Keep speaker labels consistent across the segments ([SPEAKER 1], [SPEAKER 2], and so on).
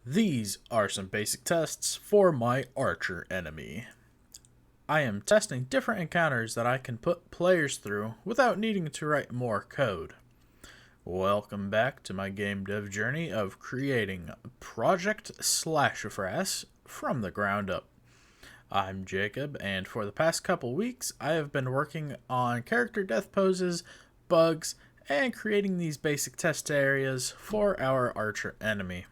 [SPEAKER 1] These are some basic tests for my archer enemy. I am testing different encounters that I can put players through without needing to write more code. Welcome back to my game dev journey of creating Project Slashafras from the ground up. I'm Jacob, and for the past couple weeks I have been working on character death poses, bugs, and creating these basic test areas for our archer enemy.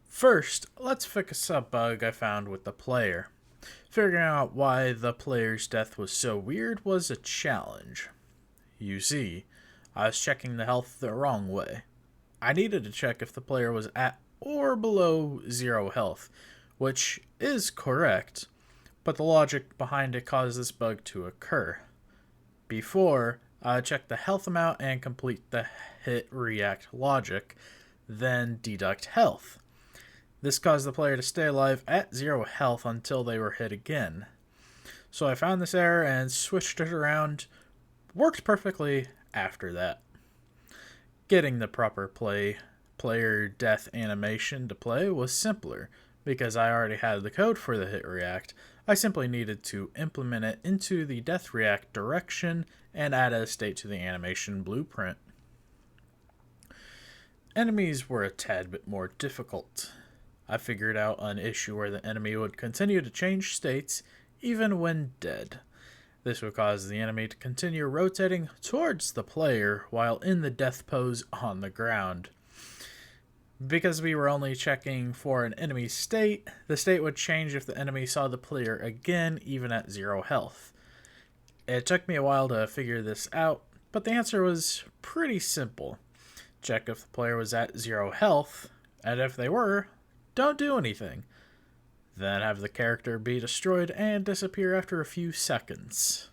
[SPEAKER 1] First, let's fix a bug I found with the player. Figuring out why the player's death was so weird was a challenge. You see, I was checking the health the wrong way. I needed to check if the player was at or below 0 health, which is correct, but the logic behind it caused this bug to occur. Before, I check the health amount and complete the hit react logic, then deduct health. This caused the player to stay alive at 0 health until they were hit again. So I found this error and switched it around. Worked perfectly after that. Getting the proper player death animation to play was simpler, because I already had the code for the hit react. I simply needed to implement it into the death react direction and add a state to the animation blueprint. Enemies were a tad bit more difficult. I figured out an issue where the enemy would continue to change states even when dead. This would cause the enemy to continue rotating towards the player while in the death pose on the ground. Because we were only checking for an enemy state, the state would change if the enemy saw the player again, even at 0 health. It took me a while to figure this out, but the answer was pretty simple. Check if the player was at 0 health, and if they were, don't do anything. Then have the character be destroyed and disappear after a few seconds.